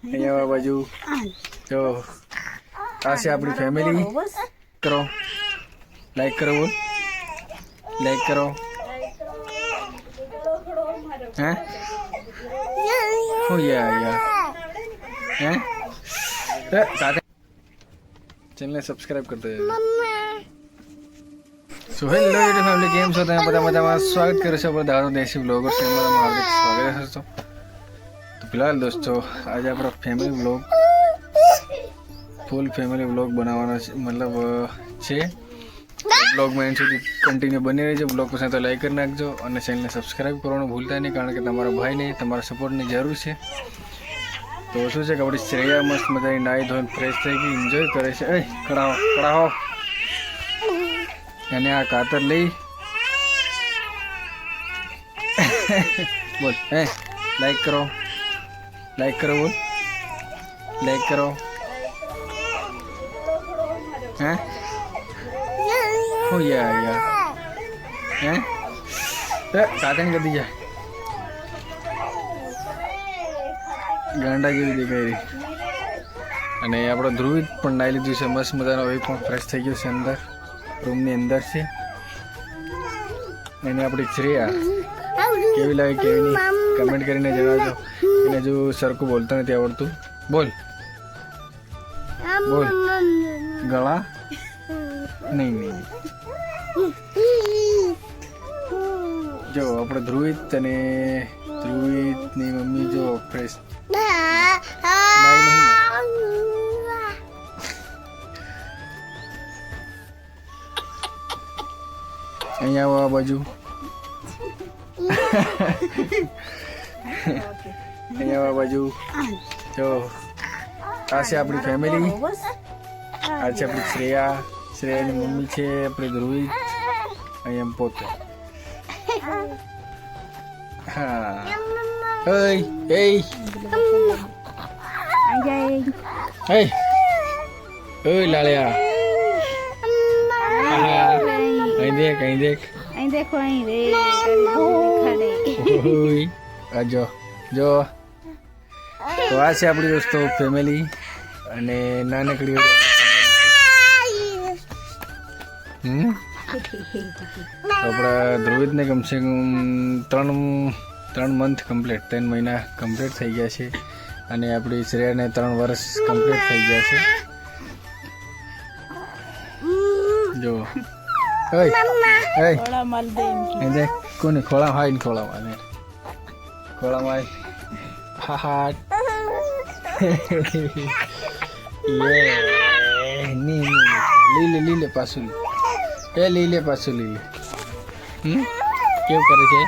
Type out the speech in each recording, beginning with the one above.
અહીંયા આ બાજુ જો આ છે આપણી ફેમિલી. કરો લાઈક કરો, બોલ લાઈક કરો. હે ઓ યા હે સાથે ચેનલને સબસ્ક્રાઇબ કરતો જજો. સો હેલો યુટ્યુબ ફેમિલી, કેમ છો તમે બધા? મજામાં? સ્વાગત કરું છું આપણા દારૂ દેશી બ્લોગર ચેનલમાં હાર્દિક સ્વાગત છે. તો ફિલહાલ દોસ્તો આજે આપણો family blog, full family blog બનાવવાનો છે, મતલબ છે. બ્લોગમાં એન્ડ સુધી કન્ટિન્યુ બની રહેજો. બ્લોગ પસંદ તો લાઈક કરી નાખજો અને ચેનલને સબસ્ક્રાઈબ કરવાનું ભૂલતા નહીં, કારણ કે તમારા ભાઈને તમારા સપોર્ટની જરૂર છે. તો શું છે કે આપણી શ્રેયા મસ્ત મજાની નાહી ધોઈને ફ્રેશ થઈ ગઈ, એન્જોય કરે છે. એ કડાવો કડાવો એને આ કાતર લઈ બોલ હે લાઈક કરો, લાઈક કરો, બોલ લાઈક કરો. હે ઓ યા હે કાતરની કદી જાય ગાંડા જેવી દેખાઈ રહી. અને આપણો ધ્રુવિત પણ નાહી લીધું છે મસ્ત મજાનો, એ પણ ફ્રેશ થઈ ગયો છે, અંદર રૂમની અંદર છે. એને આપણી શ્રેયા કેવી લાગે કેવી નહીં કમેન્ટ કરીને જણાવજો. એને જો સરખું બોલતો નથી આવડતું. બોલ બોલ ગળા નહીં નહીં. જો આપણે ધ્રુવિત અને ધ્રુવિતની મમ્મી જો ફ્રેશ અહીંયા આવો આ બાજુ. અહીંયા આ બાજુ જો આ છે આપણી ફેમિલી. આ છે આપણી શ્રેયા, શ્રેયાની મમ્મી છે આપણી ધ્રુવિત, અહીંયા પોતે. હા hey hey hey hey Laliya અહીં દેખ અહીં દેખ અહીં દેખો અહીં રે આ જો જો. તો આ છે આપણી દોસ્તો ફેમિલી અને નાનકડી આપણા ધ્રુવિતને કમસે કમ 3 મંથ કમ્પ્લીટ, 3 મહિના કમ્પ્લીટ થઈ ગયા છે. અને આપણી શ્રેયાને 3 વર્ષ કમ્પ્લીટ થઈ ગયા છે. જો કોને ખોળા હાય ને ખોળામાં ખોળામાં હા હા લીલે પાછું એ લીલે પાછું લીલે. કેવું કરે છે?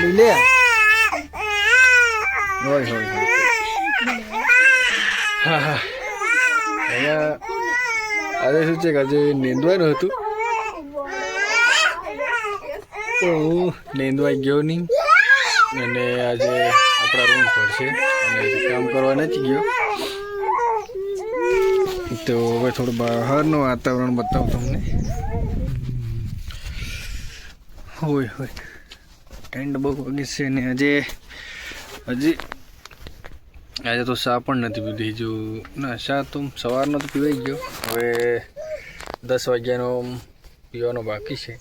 લીલે હોય હોય હા. આજે શું છે કે આજે નીંદવાનું હતું તો હું નીંદવા ગયો નહીં, અને આજે આપણા રૂમ પર છે અને કામ કરવા નથી ગયો. તો હવે થોડું બહારનું વાતાવરણ બતાવું તમને. હોય હોય એન્ડ બહુ વાગે છે ને આજે તો ચા પણ નથી પીધી. જો ના ચા તો સવારનો તો પીવાઈ ગયો, હવે 10 વાગ્યાનો પીવાનો બાકી છે.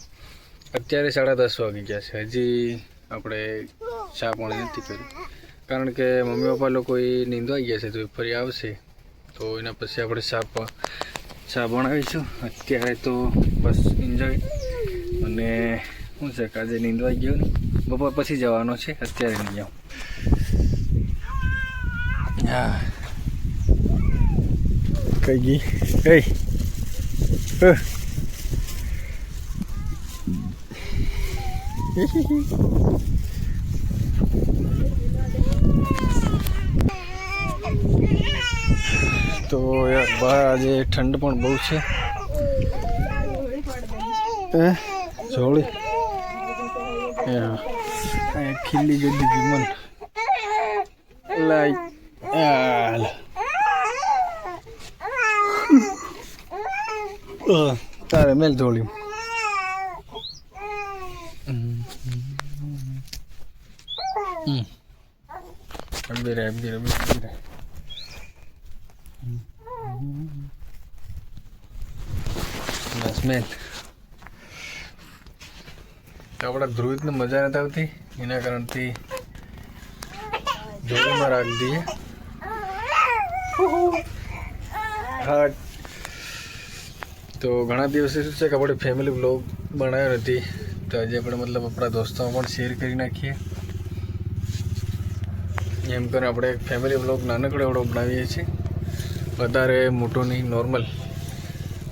અત્યારે 10:30 વાગી ગયા છે, હજી આપણે ચા પણ નથી કરી, કારણ કે મમ્મી પપ્પા લોકો એ નીંદવાઈ ગયા છે, તો એ ફરી આવશે તો એના પછી આપણે ચા બનાવીશું. અત્યારે તો બસ એન્જોય. અને શું છે કે આજે નીંદવાઈ ગયો ને, બપોર પછી જવાનો છે, અત્યારે નહીં જાઉં. હા કઈ ગઈ એ તો યાર બહાર આજે ઠંડ પણ બહુ છે. જોડી ખીલી ગઈ વિમન લાઈક તારે મેલ જોડી અબી રહે બસ મેન તો આપણા ધ્રુવિતને મજા નથી આવતી એના કારણથી જોડીમાં રાખી દઈએ. હા તો ઘણા દિવસે શું છે કે આપણે ફેમિલી બ્લોગ બનાવ્યો નથી તો આજે આપણે મતલબ આપણા દોસ્તોમાં પણ શેર કરી નાખીએ એમ કરીને આપણે એક ફેમિલી બ્લોગ નાનકડો એવડો બનાવીએ છીએ, વધારે મોટો નહીં, નોર્મલ.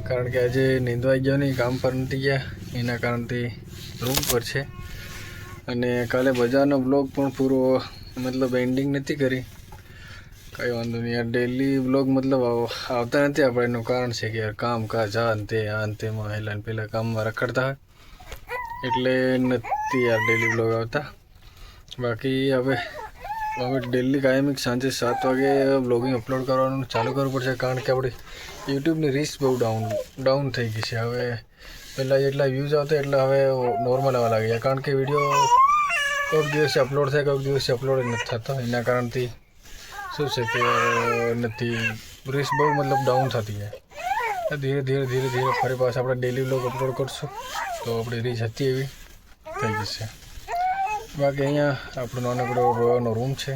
કારણ કે આજે નીંદવા ગયો નહીં, કામ પર નથી ગયા એના કારણથી રૂમ પર છે. અને કાલે બજારનો બ્લોગ પણ પૂરો મતલબ એન્ડિંગ નથી કરી. કંઈ વાંધો નહીં, યાર ડેલી બ્લોગ મતલબ આવતા નથી આપણે. એનું કારણ છે કે યાર કામકાજ આ ને તેમાં હેલા પહેલાં કામમાં રખડતા હોય એટલે નથી યાર ડેલી બ્લોગ આવતા. બાકી હવે ડેલી કાયમિક સાંજે 7 વાગે બ્લોગિંગ અપલોડ કરવાનું ચાલુ કરવું પડશે, કારણ કે આપણી યુટ્યુબની રીચ બહુ ડાઉન થઈ ગઈ છે. હવે પહેલાં જેટલા વ્યૂઝ આવતા એટલા હવે નોર્મલ આવવા લાગ્યા, કારણ કે વિડીયો કોઈક દિવસે અપલોડ થાય, કોઈક દિવસે અપલોડ નથી થતો. એના કારણથી શું છે કે નથી રીચ બહુ મતલબ ડાઉન થતી જાય. ધીરે ધીરે ફરી પાછા આપણે ડેલી બ્લોગ અપલોડ કરશું તો આપણી રીચ હતી એવી થઈ જશે. બાકી અહીંયા આપણો નાનકડો રોવાનો રૂમ છે,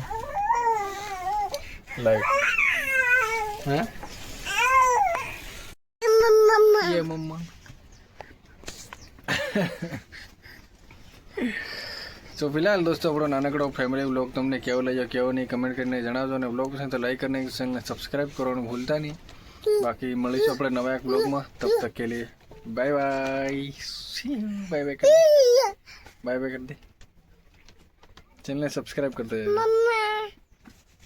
લાઈક હા ये मम्मा તો ફિલહાલ દોસ્તો આપણો નાનકડો ફેમિલી વ્લોગ તમને કેવો લાગ્યો કેવો નહીં કમેન્ટ કરીને જણાવજો, અને વ્લોગ પસંદ તો લાઈક કરીને ચેનલને સબસ્ક્રાઈબ કરવાનું ભૂલતા નહીં. બાકી મળીશું આપણે નવા એક વ્લોગમાં, તબ તક કે લીએ બાય બાય કરી દે, ચેનલને સબસ્ક્રાઈબ કરતા જજો.